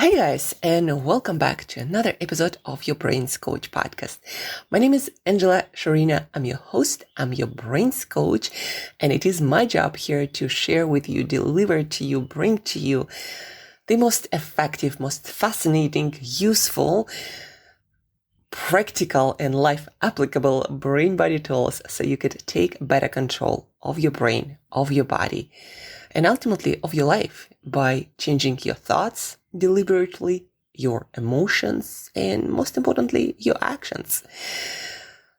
Hey guys, and welcome back to another episode of your Brains Coach podcast. My name is Angela Shurina. I'm your host, I'm your Brains Coach, and it is my job here to share with you, deliver to you, bring to you the most effective, most fascinating, useful, practical, and life applicable brain body tools so you could take better control of your brain, of your body, and ultimately of your life by changing your thoughts deliberately, your emotions, and most importantly, your actions.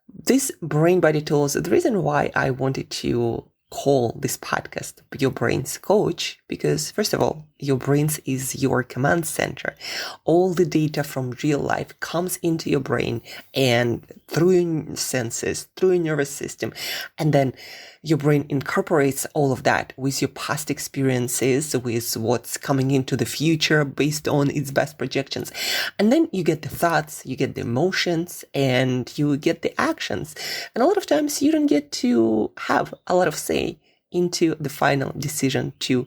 These brain body tools, the reason why I wanted to call this podcast Your Brains Coach, because first of all, your brains is your command center. All the data from real life comes into your brain and through your senses, through your nervous system, and then your brain incorporates all of that with your past experiences, with what's coming into the future based on its best projections. And then you get the thoughts, you get the emotions, and you get the actions. And a lot of times you don't get to have a lot of say into the final decision to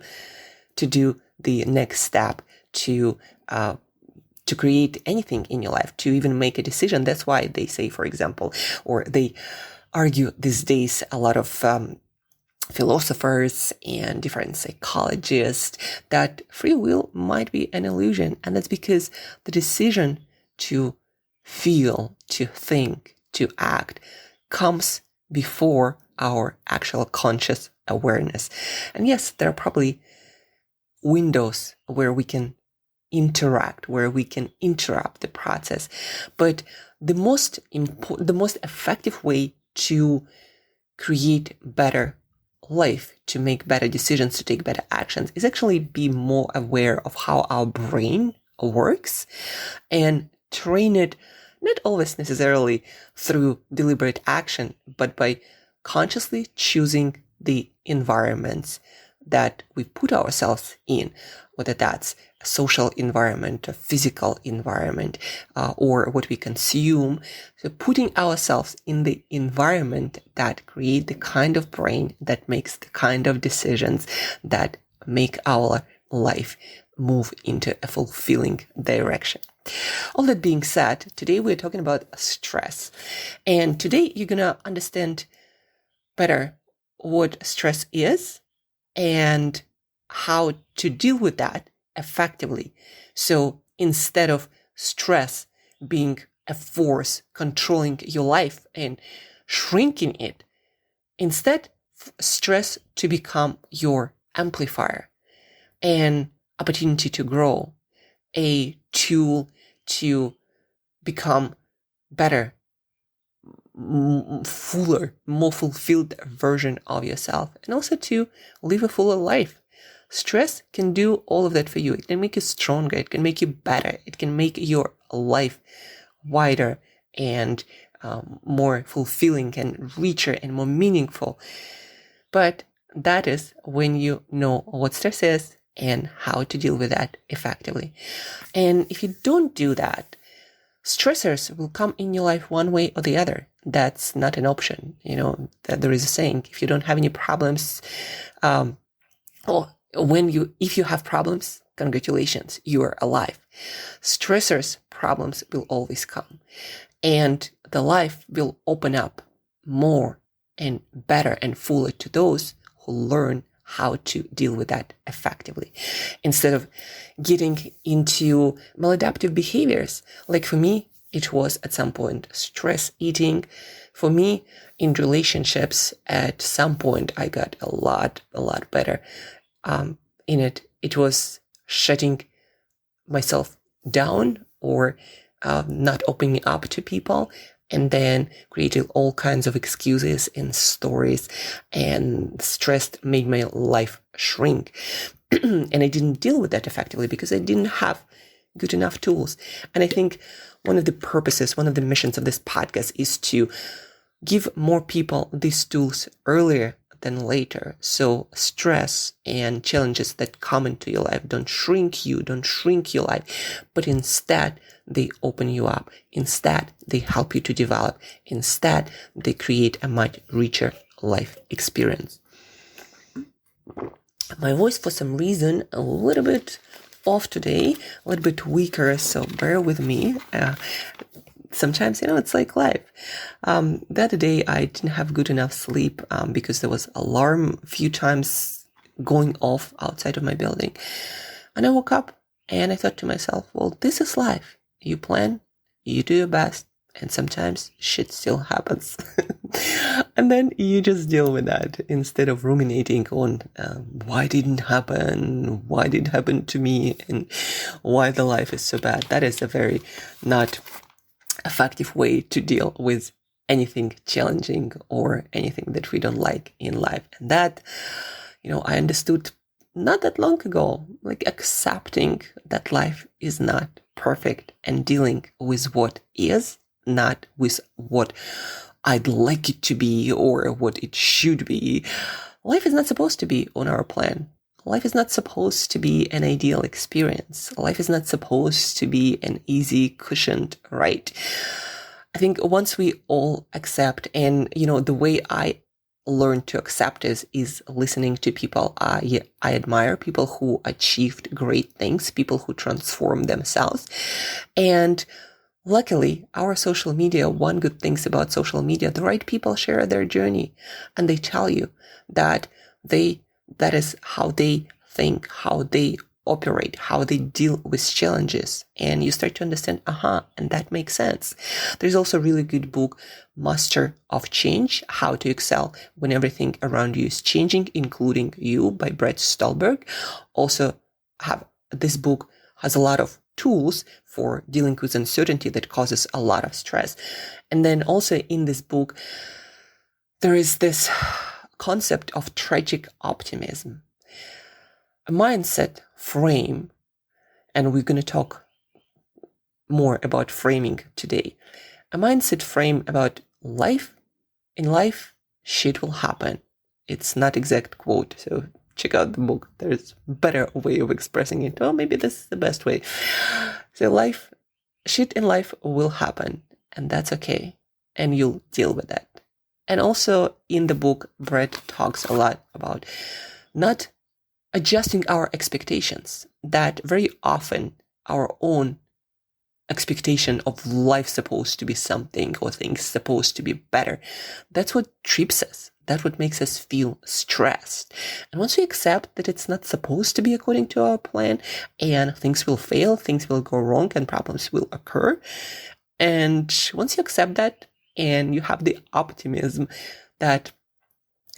do the next step, to create anything in your life, to even make a decision. That's why they say, for example, or they argue these days, a lot of philosophers and different psychologists, that free will might be an illusion. And that's because the decision to feel, to think, to act comes before our actual conscious awareness. And yes, there are probably windows where we can interact, where we can interrupt the process. But the most effective way to create better life, to make better decisions, to take better actions, is actually be more aware of how our brain works and train it, not always necessarily through deliberate action, but by consciously choosing the environments that we put ourselves in, whether that's a social environment, a physical environment, or what we consume. So putting ourselves in the environment that create the kind of brain that makes the kind of decisions that make our life move into a fulfilling direction. All that being said, today we're talking about stress. And today you're going to understand better what stress is and how to deal with that effectively. So instead of stress being a force controlling your life and shrinking it, instead stress to become your amplifier, an opportunity to grow, a tool to become better, fuller, more fulfilled version of yourself, and also to live a fuller life. Stress can do all of that for you. It can make you stronger. It can make you better. It can make your life wider and more fulfilling and richer and more meaningful. But that is when you know what stress is and how to deal with that effectively. And if you don't do that, stressors will come in your life one way or the other. That's not an option. There is a saying, if you don't have any problems, if you have problems, congratulations, you are alive. Stressors, problems will always come. And the life will open up more and better and fuller to those who learn how to deal with that effectively, instead of getting into maladaptive behaviors. Like for me, it was at some point stress eating. For me, in relationships, at some point, I got a lot better in it. It was shutting myself down or not opening up to people, and then creating all kinds of excuses and stories, and stress made my life shrink. And I didn't deal with that effectively because I didn't have good enough tools. And I think one of the purposes, one of the missions of this podcast is to give more people these tools earlier than later. So stress and challenges that come into your life don't shrink you, don't shrink your life, but instead they open you up. Instead, they help you to develop. Instead, they create a much richer life experience. My voice, for some reason, a little bit off today, a little bit weaker, so bear with me. Sometimes, it's like life. The other day, I didn't have good enough sleep because there was alarm a few times going off outside of my building. And I woke up and I thought to myself, well, this is life. You plan, you do your best, and sometimes shit still happens. And then you just deal with that instead of ruminating on why didn't happen, why did it happen to me, and why the life is so bad. That is a very not effective way to deal with anything challenging or anything that we don't like in life. And that, I understood not that long ago, like accepting that life is not perfect and dealing with what is, not with what I'd like it to be or what it should be. Life is not supposed to be on our plan. Life is not supposed to be an ideal experience. Life is not supposed to be an easy, cushioned ride. I think once we all accept, and the way I learned to accept is listening to people I admire, people who achieved great things, people who transform themselves. And luckily, our social media, one good thing about social media, the right people share their journey and they tell you that that is how they think, how they operate, how they deal with challenges. And you start to understand, and that makes sense. There's also a really good book, Master of Change, How to Excel When Everything Around You is Changing, Including You, by Brett Stulberg. Also, this book has a lot of tools for dealing with uncertainty that causes a lot of stress. And then also in this book, there is this concept of tragic optimism, a mindset frame, and we're going to talk more about framing today. A mindset frame about life. In life, shit will happen. It's not exact quote, so check out the book. There's a better way of expressing it. Oh, maybe this is the best way. So shit in life will happen, and that's okay. And you'll deal with that. And also in the book, Brett talks a lot about not adjusting our expectations, that very often our own expectation of life supposed to be something or things supposed to be better. That's what trips us. That's what makes us feel stressed. And once we accept that it's not supposed to be according to our plan, and things will fail, things will go wrong, and problems will occur. And once you accept that, and you have the optimism that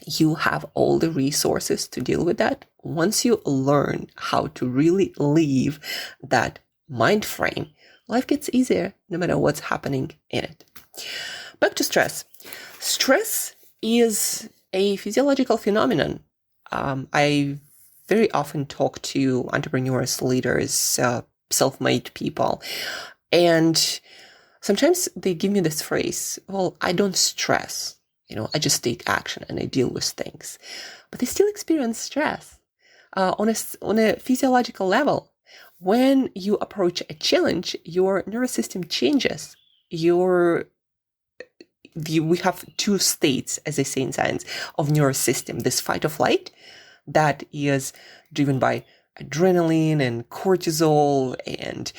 you have all the resources to deal with that, once you learn how to really leave that mind frame, life gets easier no matter what's happening in it. Back to stress. Stress is a physiological phenomenon. I very often talk to entrepreneurs, leaders, self-made people, and sometimes they give me this phrase, well, I don't stress. I just take action and I deal with things. But they still experience stress on a physiological level. When you approach a challenge, your nervous system changes. We have two states, as they say in science, of nervous system. This fight or flight that is driven by adrenaline and cortisol and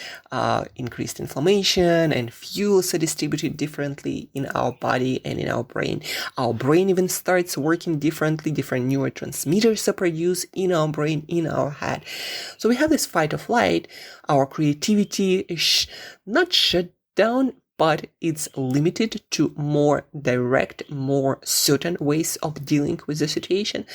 increased inflammation, and fuels are distributed differently in our body and in our brain. Our brain even starts working differently. Different neurotransmitters are produced in our brain, in our head. So we have this fight or flight. Our creativity is not shut down, but it's limited to more direct, more certain ways of dealing with the situation.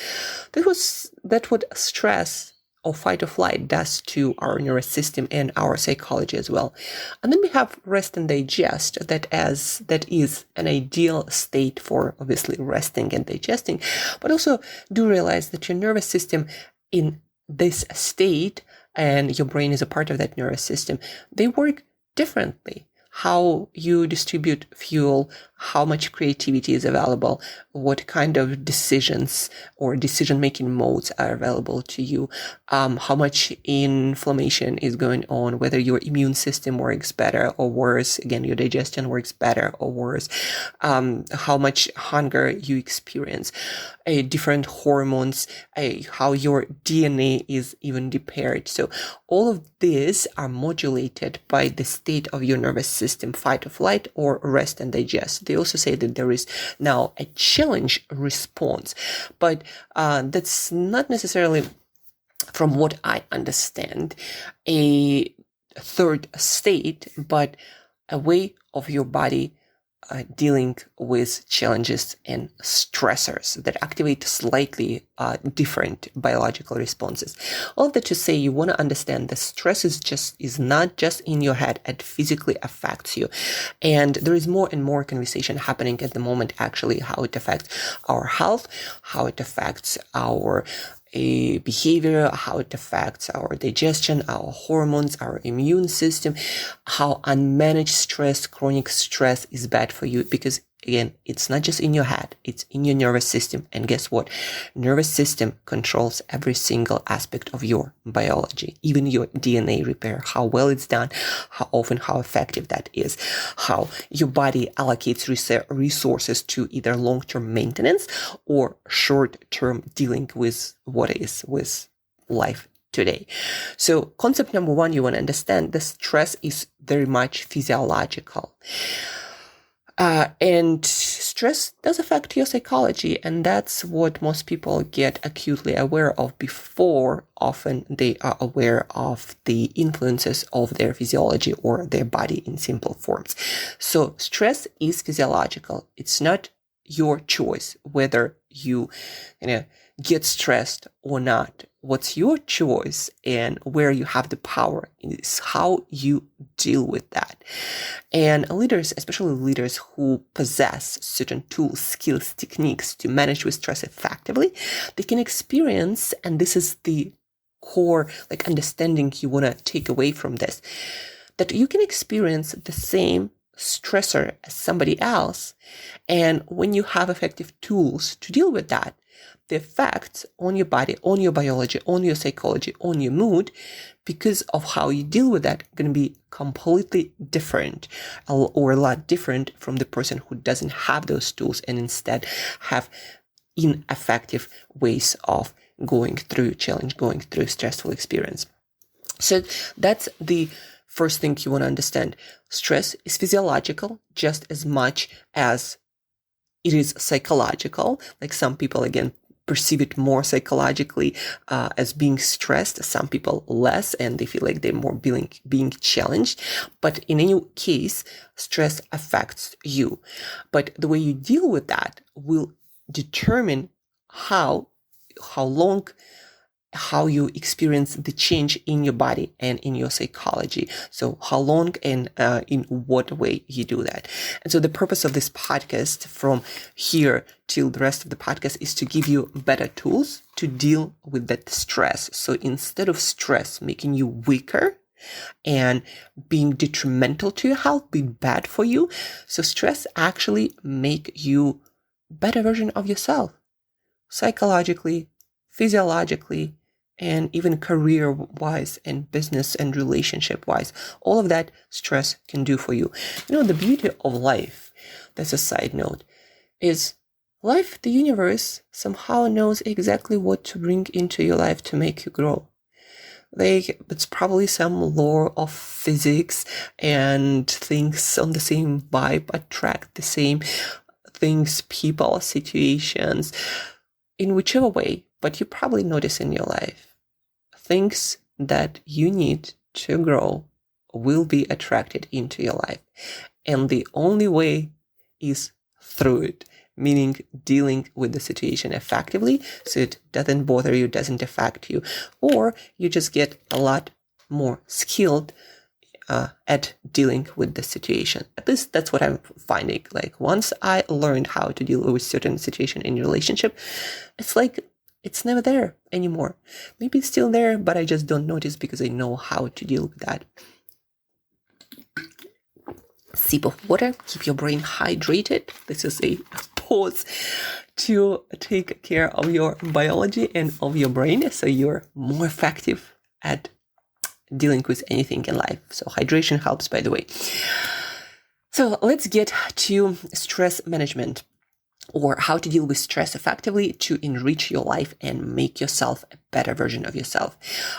That's what stress or fight or flight does to our nervous system and our psychology as well. And then we have rest and digest, that is an ideal state for obviously resting and digesting. But also do realize that your nervous system in this state, and your brain is a part of that nervous system, they work differently. how you distribute fuel, how much creativity is available, what kind of decisions or decision-making modes are available to you, how much inflammation is going on, whether your immune system works better or worse, again, your digestion works better or worse, how much hunger you experience, different hormones, how your DNA is even repaired. So all of these are modulated by the state of your nervous system, fight or flight or rest and digest. They also say that there is now a challenge response, but that's not necessarily, from what I understand, a third state, but a way of your body dealing with challenges and stressors that activate slightly different biological responses. All of that to say, you want to understand that stress is not just in your head, it physically affects you. And there is more and more conversation happening at the moment, actually, how it affects our health, how it affects our behavior, how it affects our digestion, our hormones, our immune system, how unmanaged stress, chronic stress is bad for you, because again, it's not just in your head, it's in your nervous system. And guess what? Nervous system controls every single aspect of your biology, even your DNA repair, how well it's done, how often, how effective that is, how your body allocates resources to either long-term maintenance or short-term dealing with what is with life today. So concept number one, you want to understand the stress is very much physiological. And stress does affect your psychology, and that's what most people get acutely aware of before often they are aware of the influences of their physiology or their body in simple forms. So stress is physiological. It's not your choice whether you get stressed or not. What's your choice and where you have the power is how you deal with that. And leaders, especially leaders who possess certain tools, skills, techniques to manage with stress effectively, they can experience, and this is the core understanding you want to take away from this, that you can experience the same stressor as somebody else. And when you have effective tools to deal with that, the effects on your body, on your biology, on your psychology, on your mood, because of how you deal with that, going to be completely different or a lot different from the person who doesn't have those tools and instead have ineffective ways of going through challenge, going through stressful experience. So that's the first thing you want to understand. Stress is physiological just as much as it is psychological. Like some people, again, perceive it more psychologically as being stressed, some people less, and they feel like they're more being challenged. But in any case, stress affects you. But the way you deal with that will determine how you experience the change in your body and in your psychology. So how long and in what way you do that. And so the purpose of this podcast from here till the rest of the podcast is to give you better tools to deal with that stress. So instead of stress making you weaker and being detrimental to your health, being bad for you, so stress actually make you better version of yourself, psychologically, physiologically, and even career-wise and business and relationship-wise. All of that stress can do for you. The beauty of life, that's a side note, is life, the universe, somehow knows exactly what to bring into your life to make you grow. It's probably some law of physics and things on the same vibe attract the same things, people, situations, in whichever way, but you probably notice in your life, things that you need to grow will be attracted into your life. And the only way is through it, meaning dealing with the situation effectively so it doesn't bother you, doesn't affect you, or you just get a lot more skilled at dealing with the situation. At least that's what I'm finding. Once I learned how to deal with certain situation in relationship, it's like it's never there anymore. Maybe it's still there, but I just don't notice because I know how to deal with that. sip of water, keep your brain hydrated. This is a pause to take care of your biology and of your brain so you're more effective at dealing with anything in life. So hydration helps, by the way. So let's get to stress management, or how to deal with stress effectively to enrich your life and make yourself a better version of yourself.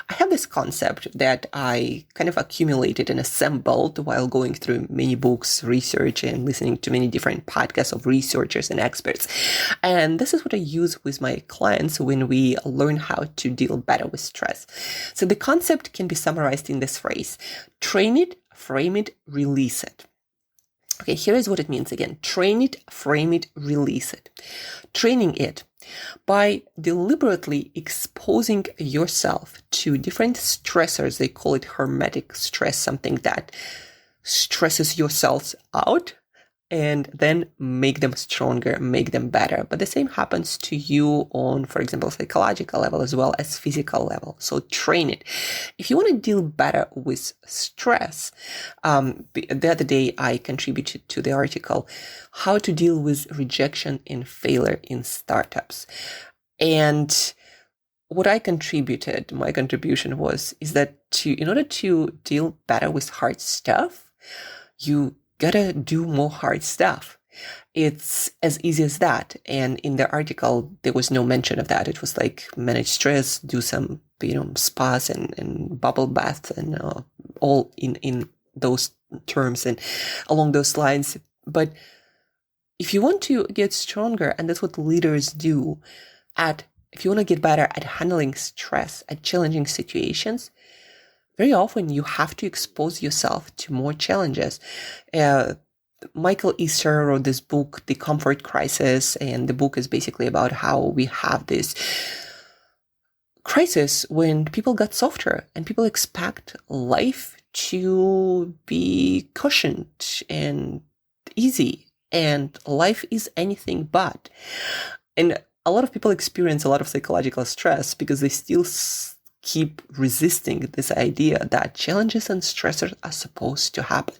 I have this concept that I kind of accumulated and assembled while going through many books, research, and listening to many different podcasts of researchers and experts. And this is what I use with my clients when we learn how to deal better with stress. So the concept can be summarized in this phrase: train it, frame it, release it. Okay, here is what it means again. Train it, frame it, release it. Training it by deliberately exposing yourself to different stressors. They call it hermetic stress, something that stresses your cells out and then make them stronger, make them better. But the same happens to you on, for example, psychological level as well as physical level. So train it. If you want to deal better with stress, the other day I contributed to the article, How to Deal with Rejection and Failure in Startups. And what I contributed, my contribution is that in order to deal better with hard stuff, you gotta do more hard stuff. It's as easy as that. And in the article, there was no mention of that. It was like manage stress, do some, spas and bubble baths and all in those terms and along those lines. But if you want to get stronger, and that's what leaders do, if you want to get better at handling stress, at challenging situations, very often you have to expose yourself to more challenges. Michael Easter wrote this book, The Comfort Crisis, and the book is basically about how we have this crisis when people got softer and people expect life to be cushioned and easy, and life is anything but. And a lot of people experience a lot of psychological stress because they still keep resisting this idea that challenges and stressors are supposed to happen.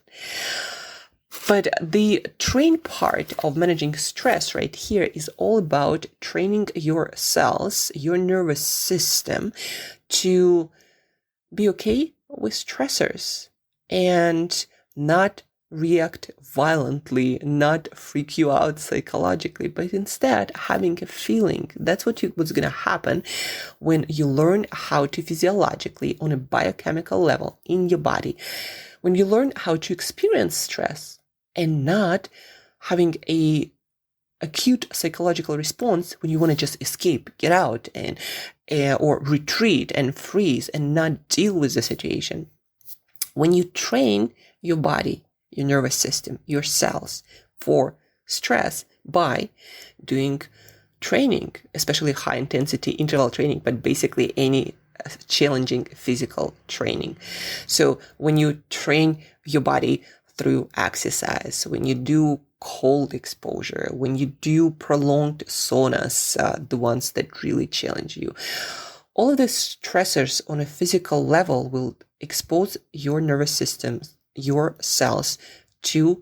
But the train part of managing stress right here is all about training your cells, your nervous system, to be okay with stressors and not react violently, not freak you out psychologically, but instead having a feeling. That's what's going to happen when you learn how to physiologically, on a biochemical level in your body, when you learn how to experience stress and not having a acute psychological response when you want to just escape, get out, and or retreat and freeze and not deal with the situation. When you train your body, your nervous system, your cells for stress by doing training, especially high intensity interval training, but basically any challenging physical training. So when you train your body through exercise, when you do cold exposure, when you do prolonged saunas, the ones that really challenge you, all of the stressors on a physical level will expose your nervous system, your cells to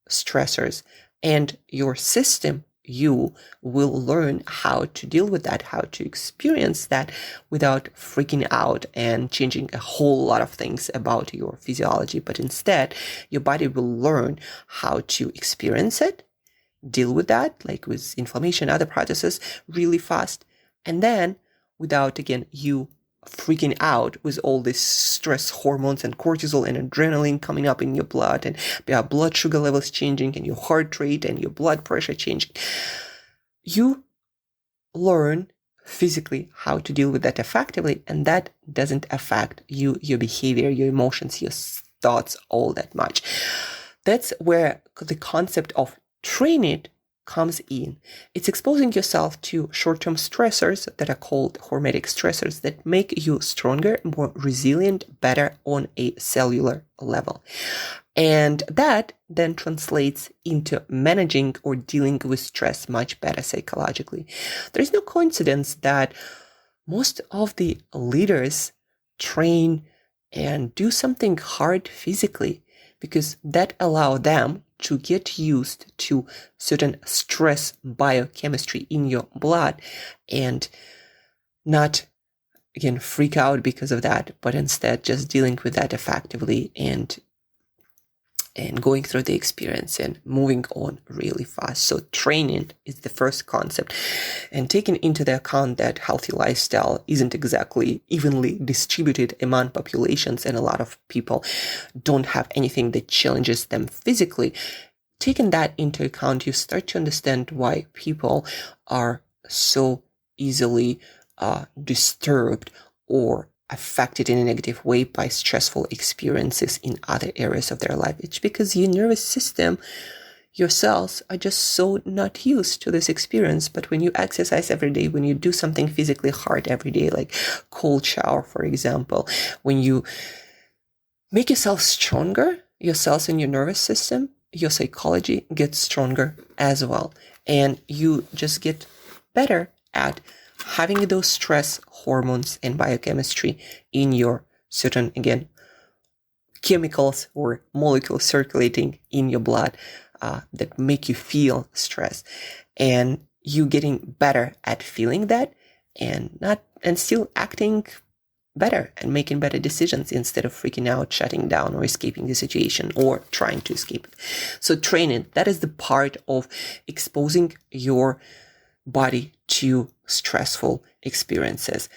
stressors, and your system, you will learn how to deal with that, how to experience that without freaking out and changing a whole lot of things about your physiology. But instead, your body will learn how to experience it, deal with that, like with inflammation, other processes, really fast, and then without, again, you freaking out with all these stress hormones and cortisol and adrenaline coming up in your blood, and your blood sugar levels changing and your heart rate and your blood pressure changing. You learn physically how to deal with that effectively, and that doesn't affect you, your behavior, your emotions, your thoughts all that much. That's where the concept of train it comes in. It's exposing yourself to short-term stressors that are called hormetic stressors that make you stronger, more resilient, better on a cellular level. And that then translates into managing or dealing with stress much better psychologically. There is no coincidence that most of the leaders train and do something hard physically because that allows them to get used to certain stress biochemistry in your blood and not, again, freak out because of that, but instead just dealing with that effectively and going through the experience and moving on really fast. So training is the first concept, and taking into the account that healthy lifestyle isn't exactly evenly distributed among populations, and a lot of people don't have anything that challenges them physically. Taking that into account, you start to understand why people are so easily disturbed or affected in a negative way by stressful experiences in other areas of their life. It's because your nervous system, your cells are just so not used to this experience. But when you exercise every day, when you do something physically hard every day, like cold shower, for example, when you make yourself stronger, your cells in your nervous system, your psychology gets stronger as well. And you just get better at having those stress hormones and biochemistry in your certain, again, chemicals or molecules circulating in your blood that make you feel stress, and you getting better at feeling that and still acting better and making better decisions instead of freaking out, shutting down, or escaping the situation or trying to escape it. So training, that is the part of exposing your body to stressful experiences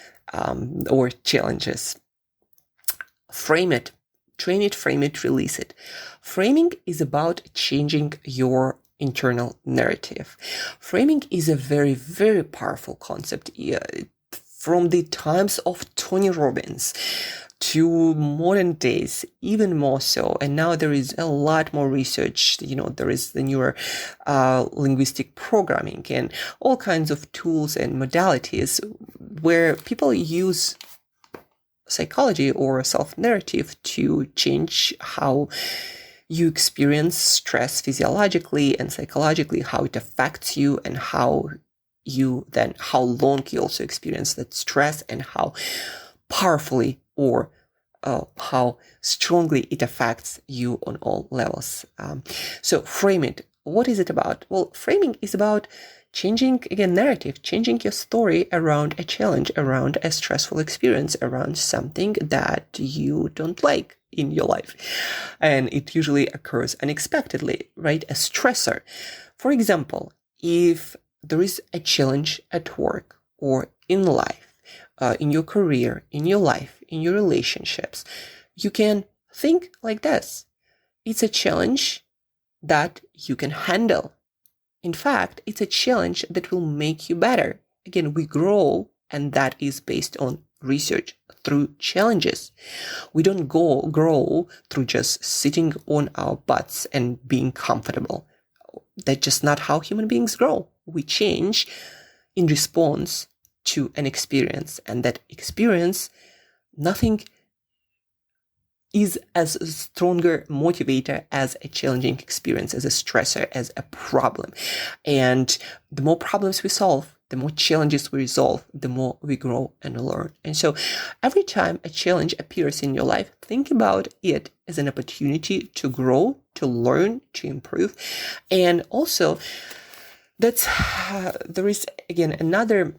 or challenges. Frame it, train it, frame it, release it. Framing is about changing your internal narrative. Framing is a very, very powerful concept. From the times of Tony Robbins to modern days, even more so. And now there is a lot more research. There is the newer linguistic programming and all kinds of tools and modalities where people use psychology or self-narrative to change how you experience stress physiologically and psychologically, how it affects you, and how long you also experience that stress, and how powerfully or how strongly it affects you on all levels. So frame it. What is it about? Well, framing is about changing, again, narrative, changing your story around a challenge, around a stressful experience, around something that you don't like in your life. And it usually occurs unexpectedly, right? A stressor. For example, if there is a challenge at work or in life, in your career, in your life, in your relationships, you can think like this. It's a challenge that you can handle. In fact, it's a challenge that will make you better. Again, we grow, and that is based on research, through challenges. We don't grow through just sitting on our butts and being comfortable. That's just not how human beings grow. We change in response to an experience, and that experience, nothing is as stronger motivator as a challenging experience, as a stressor, as a problem. And the more problems we solve, the more challenges we resolve, the more we grow and learn. And so every time a challenge appears in your life, think about it as an opportunity to grow, to learn, to improve. And also, there is, again, another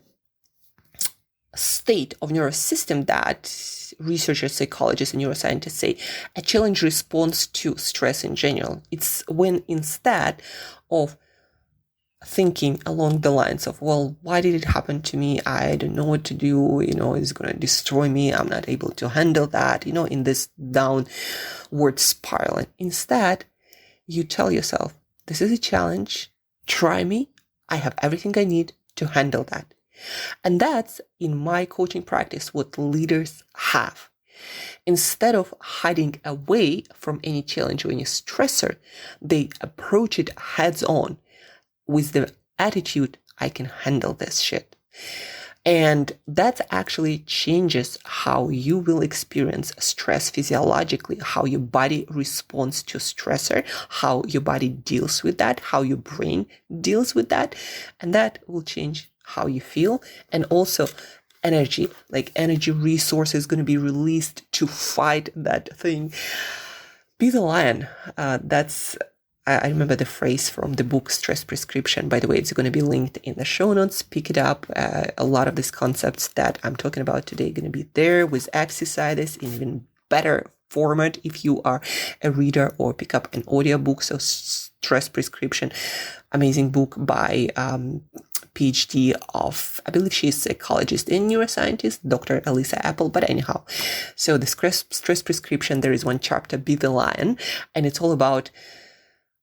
state of nervous system that researchers, psychologists, and neuroscientists say a challenge responds to stress in general. It's when, instead of thinking along the lines of, well, why did it happen to me? I don't know what to do. It's going to destroy me. I'm not able to handle that, in this downward spiral. Instead, you tell yourself, this is a challenge. Try me. I have everything I need to handle that. And that's, in my coaching practice, what leaders have. Instead of hiding away from any challenge or any stressor, they approach it heads on with the attitude, I can handle this shit. And that actually changes how you will experience stress physiologically, how your body responds to stressor, how your body deals with that, how your brain deals with that. And that will change how you feel. And also energy resource is going to be released to fight that thing. Be the lion. I remember the phrase from the book Stress Prescription. By the way, it's going to be linked in the show notes. Pick it up. A lot of these concepts that I'm talking about today are going to be there with exercises in even better format if you are a reader, or pick up an audiobook. So Stress Prescription, amazing book by PhD of, I believe she's a psychologist and neuroscientist, Dr. Elisa Apple. But anyhow, so the stress prescription, there is one chapter, Be the Lion, and it's all about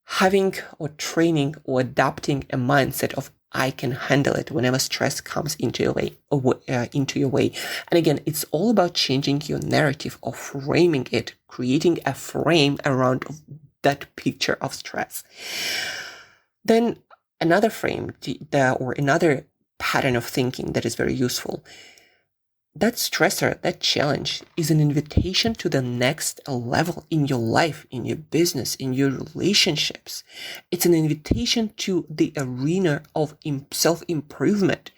having or training or adapting a mindset of I can handle it whenever stress comes into your way. And again, it's all about changing your narrative or framing it, creating a frame around that picture of stress. Then another frame or another pattern of thinking that is very useful. That stressor, that challenge is an invitation to the next level in your life, in your business, in your relationships. It's an invitation to the arena of self-improvement.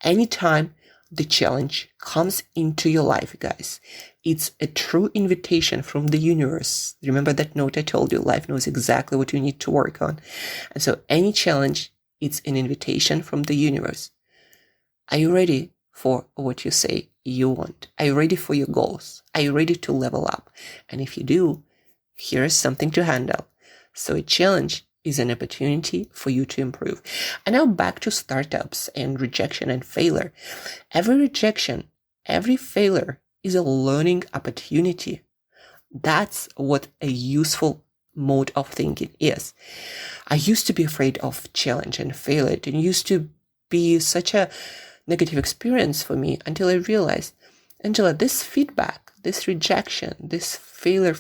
Anytime the challenge comes into your life, guys, it's a true invitation from the universe. Remember that note I told you, life knows exactly what you need to work on. And so any challenge, it's an invitation from the universe. Are you ready for what you say you want? Are you ready for your goals? Are you ready to level up? And if you do, here is something to handle. So a challenge is an opportunity for you to improve. And now back to startups and rejection and failure. Every rejection, every failure is a learning opportunity. That's what a useful mode of thinking is. I used to be afraid of challenge and failure. It used to be such a negative experience for me until I realized, Angela, this feedback, this rejection, this failure,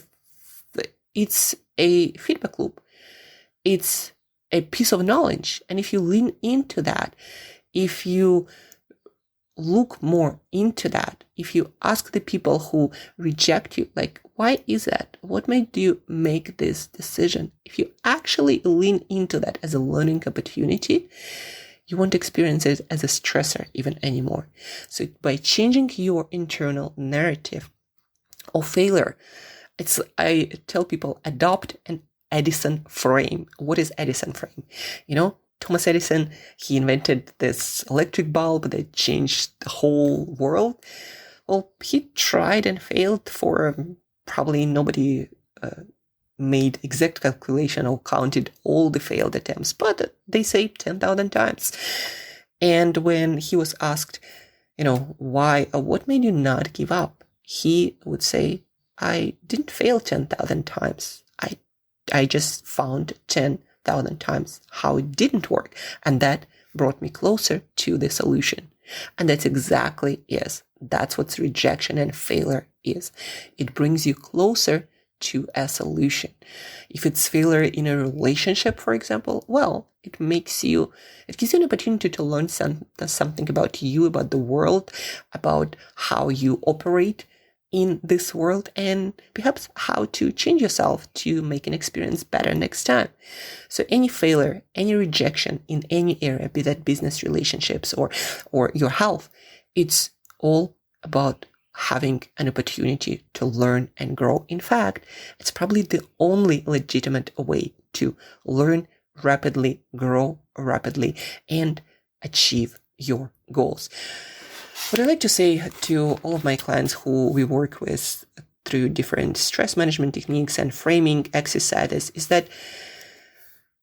it's a feedback loop. It's a piece of knowledge. And if you lean into that, if you look more into that, if you ask the people who reject you, like, why is that? What made you make this decision? If you actually lean into that as a learning opportunity, you won't experience it as a stressor even anymore. So by changing your internal narrative of failure, I tell people, adopt an Edison frame. What is Edison frame? Thomas Edison, he invented this electric bulb that changed the whole world. Well, he tried and failed for probably nobody made exact calculation or counted all the failed attempts, but they say 10,000 times. And when he was asked, why, what made you not give up? He would say, I didn't fail 10,000 times. I just found 10,000 times how it didn't work. And that brought me closer to the solution. And that's exactly is. That's what rejection and failure is. It brings you closer to a solution. If it's failure in a relationship, for example, well, it gives you an opportunity to learn something about you, about the world, about how you operate in this world, and perhaps how to change yourself to make an experience better next time. So any failure, any rejection in any area, be that business, relationships, or your health, it's all about having an opportunity to learn and grow. In fact, it's probably the only legitimate way to learn rapidly, grow rapidly, and achieve your goals. What I like to say to all of my clients who we work with through different stress management techniques and framing exercises is that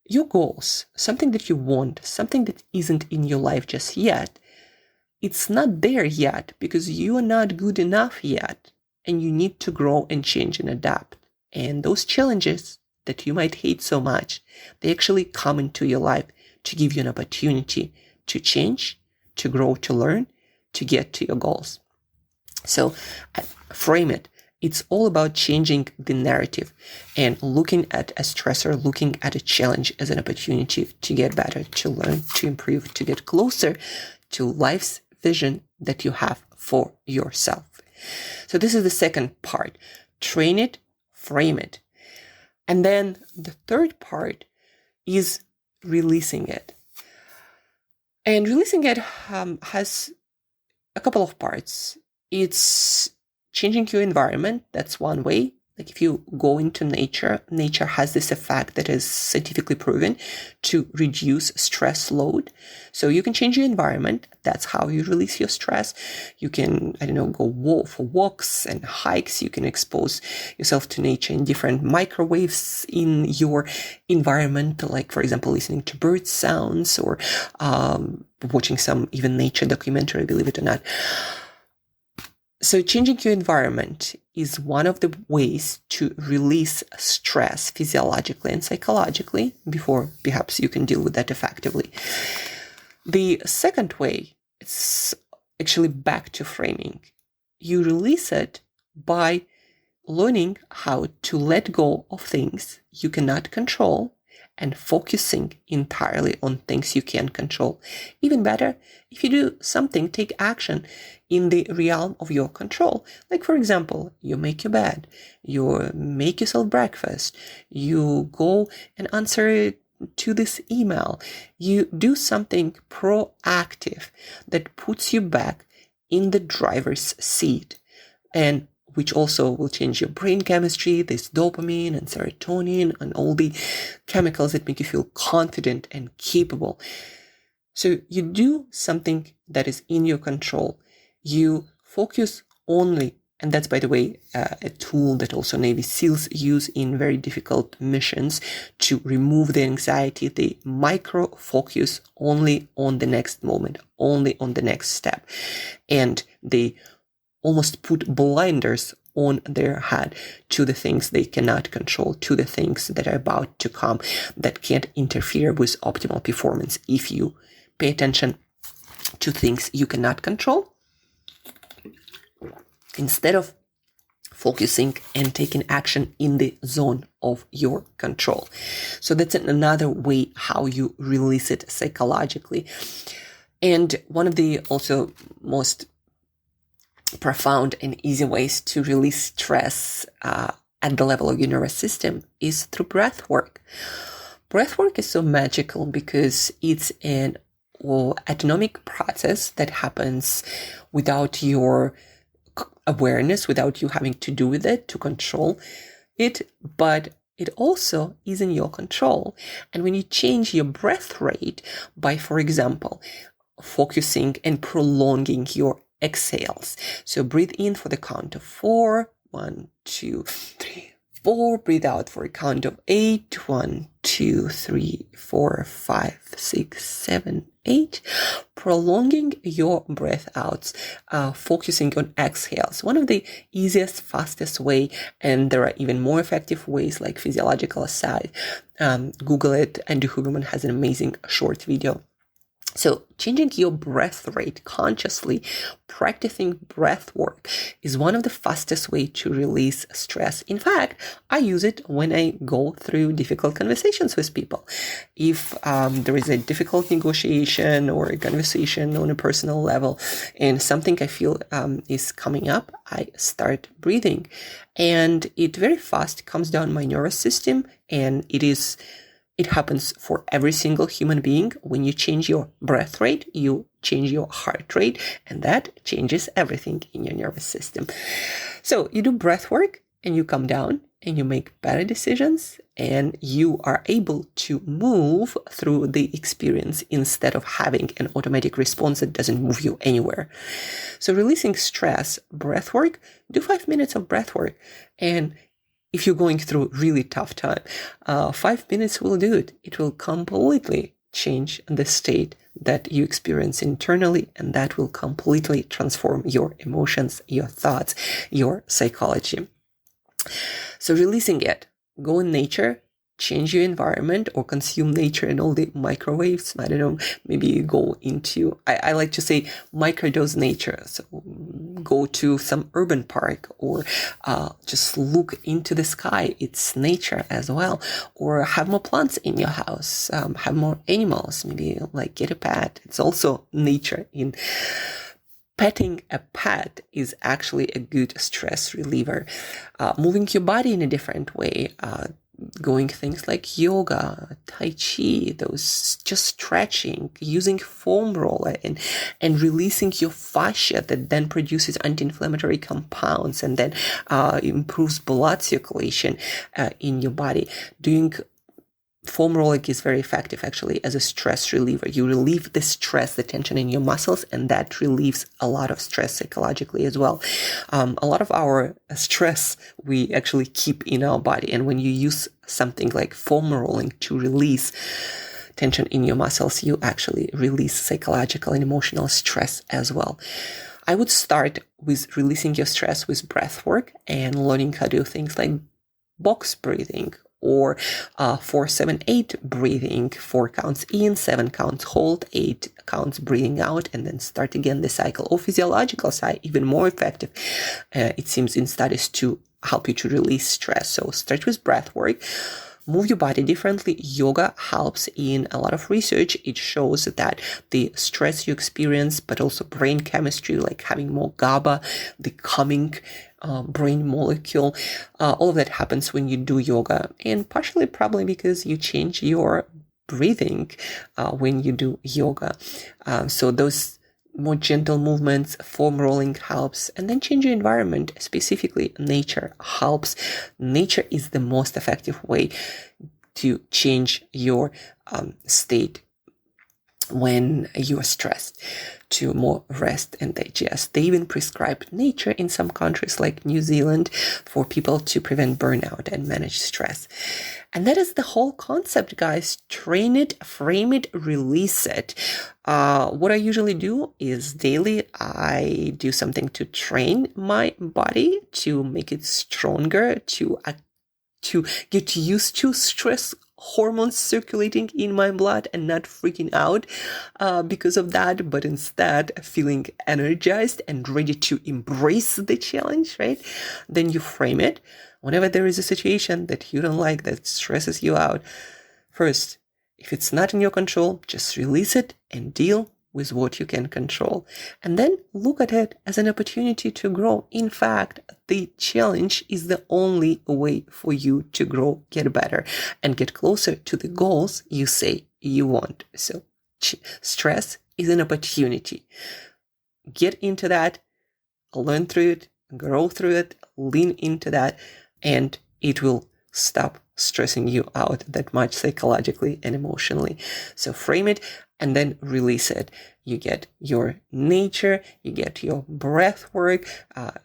your goals, something that you want, something that isn't in your life just yet, it's not there yet because you are not good enough yet, and you need to grow and change and adapt. And those challenges that you might hate so much, they actually come into your life to give you an opportunity to change, to grow, to learn, to get to your goals. So frame it. It's all about changing the narrative and looking at a stressor, looking at a challenge as an opportunity to get better, to learn, to improve, to get closer to life's vision that you have for yourself. So this is the second part. Train it, frame it. And then the third part is releasing it. And releasing it has a couple of parts. It's changing your environment. That's one way. Like if you go into nature, nature has this effect that is scientifically proven to reduce stress load. So you can change your environment. That's how you release your stress. You can, go for walks and hikes. You can expose yourself to nature in different microwaves in your environment, like, for example, listening to bird sounds or watching some even nature documentary, believe it or not. So changing your environment is one of the ways to release stress physiologically and psychologically before perhaps you can deal with that effectively. The second way is actually back to framing. You release it by learning how to let go of things you cannot control and focusing entirely on things you can control. Even better, if you do something, take action in the realm of your control. Like, for example, you make your bed, you make yourself breakfast, you go and answer to this email. You do something proactive that puts you back in the driver's seat, and which also will change your brain chemistry, this dopamine and serotonin and all the chemicals that make you feel confident and capable. So you do something that is in your control. You focus only, and that's, by the way, a tool that also Navy SEALs use in very difficult missions to remove the anxiety. They micro focus only on the next moment, only on the next step. And they almost put blinders on their head to the things they cannot control, to the things that are about to come that can't interfere with optimal performance. If you pay attention to things you cannot control, instead of focusing and taking action in the zone of your control. So that's another way how you release it psychologically. And one of the also most profound and easy ways to release stress at the level of your nervous system is through breath work. Breath work is so magical because it's an autonomic process that happens without your awareness, without you having to do with it, to control it, but it also is in your control. And when you change your breath rate by, for example, focusing and prolonging your exhales. So breathe in for the count of 4. 1, 2, 3, 4. Breathe out for a count of 8. 1, 2, 3, 4, 5, 6, 7, 8. Prolonging your breath outs, focusing on exhales. One of the easiest, fastest way, and there are even more effective ways like physiological aside. Google it. Andrew Huberman has an amazing short video. So changing your breath rate consciously, practicing breath work is one of the fastest ways to release stress. In fact, I use it when I go through difficult conversations with people. If there is a difficult negotiation or a conversation on a personal level and something I feel is coming up, I start breathing. And it very fast comes down my nervous system, and it happens for every single human being. When you change your breath rate, you change your heart rate, and that changes everything in your nervous system. So you do breath work and you come down and you make better decisions, and you are able to move through the experience instead of having an automatic response that doesn't move you anywhere. So releasing stress, breath work, do 5 minutes of breath work. And if you're going through really tough time, 5 minutes will do it. It will completely change the state that you experience internally, and that will completely transform your emotions, your thoughts, your psychology. So releasing it, go in nature, change your environment or consume nature and all the microwaves. I don't know, maybe go into, I like to say microdose nature. So go to some urban park or just look into the sky. It's nature as well. Or have more plants in your house, have more animals, maybe like get a pet. It's also nature. In petting a pet is actually a good stress reliever. Moving your body in a different way, going things like yoga, tai chi, those just stretching, using foam roller and releasing your fascia that then produces anti-inflammatory compounds and then improves blood circulation in your body. Doing foam rolling is very effective actually as a stress reliever. You relieve the stress, the tension in your muscles, and that relieves a lot of stress psychologically as well. A lot of our stress we actually keep in our body, and when you use something like foam rolling to release tension in your muscles, you actually release psychological and emotional stress as well. I would start with releasing your stress with breath work and learning how to do things like box breathing or 4-7-8 breathing, 4 counts in, 7 counts hold, 8 counts breathing out, and then start again the cycle. Or physiological side, even more effective, it seems in studies to help you to release stress. So start with breath work. Move your body differently. Yoga helps in a lot of research. It shows that the stress you experience, but also brain chemistry, like having more GABA, the calming brain molecule, all of that happens when you do yoga, and partially probably because you change your breathing when you do yoga. So those more gentle movements, foam rolling helps, and then change your environment, specifically nature helps. Nature is the most effective way to change your state when you are stressed, to more rest and digest. They even prescribe nature in some countries like New Zealand for people to prevent burnout and manage stress. And that is the whole concept, guys. Train it, frame it, release it. What I usually do is daily, I do something to train my body, to make it stronger, to get used to stress hormones circulating in my blood and not freaking out because of that, but instead feeling energized and ready to embrace the challenge, right? Then you frame it. Whenever there is a situation that you don't like, that stresses you out, first, if it's not in your control, just release it and deal with what you can control. And then look at it as an opportunity to grow. In fact, the challenge is the only way for you to grow, get better, and get closer to the goals you say you want. So stress is an opportunity. Get into that, learn through it, grow through it, lean into that, and it will stop stressing you out that much psychologically and emotionally. So frame it and then release it. You get your nature, you get your breath work,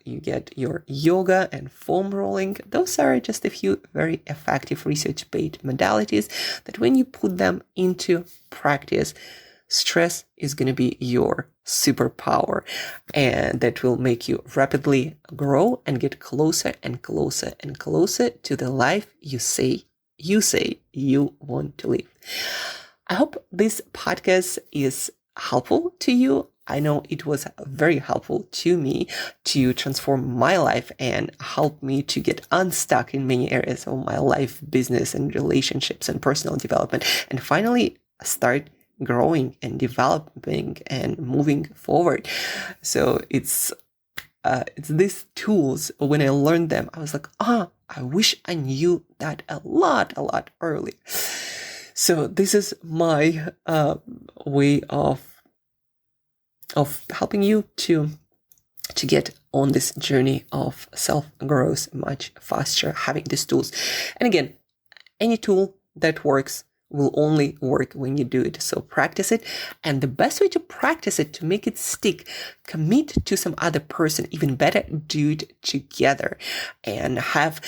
you get your yoga and foam rolling. Those are just a few very effective research-based modalities that when you put them into practice, stress is going to be your superpower, and that will make you rapidly grow and get closer and closer and closer to the life you say you want to live. I hope this podcast is helpful to you. I know it was very helpful to me to transform my life and help me to get unstuck in many areas of my life, business and relationships and personal development, and finally start growing and developing and moving forward. So it's these tools, when I learned them, I was like, I wish I knew that a lot earlier. So this is my way of helping you to get on this journey of self-growth much faster, having these tools. And again, any tool that works will only work when you do it. So practice it. And the best way to practice it, to make it stick, commit to some other person. Even better, do it together and have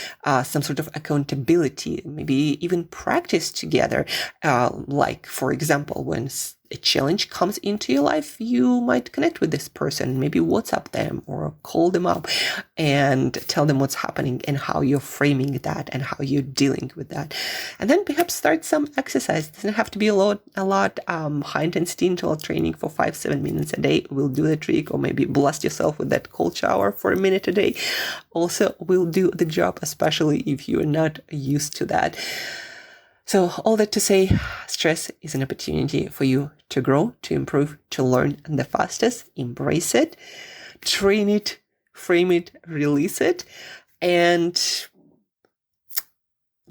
some sort of accountability. Maybe even practice together. Like, for example, when a challenge comes into your life, you might connect with this person, maybe WhatsApp them or call them up and tell them what's happening and how you're framing that and how you're dealing with that. And then perhaps start some exercise. It doesn't have to be a lot high intensity interval training for 5-7 minutes a day will do the trick, or maybe blast yourself with that cold shower for a minute a day also will do the job, especially if you're not used to that. So all that to say, stress is an opportunity for you to grow, to improve, to learn the fastest. Embrace it, train it, frame it, release it, and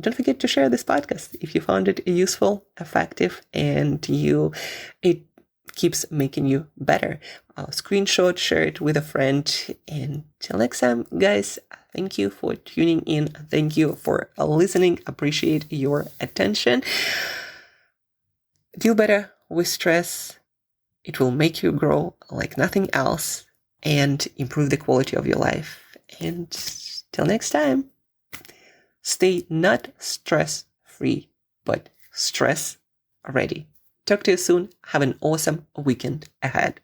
don't forget to share this podcast if you found it useful, effective, and it keeps making you better. Screenshot, share it with a friend. And till next time, guys, thank you for tuning in. Thank you for listening. Appreciate your attention. Deal better with stress. It will make you grow like nothing else and improve the quality of your life. And till next time, stay not stress-free, but stress-ready. Talk to you soon. Have an awesome weekend ahead.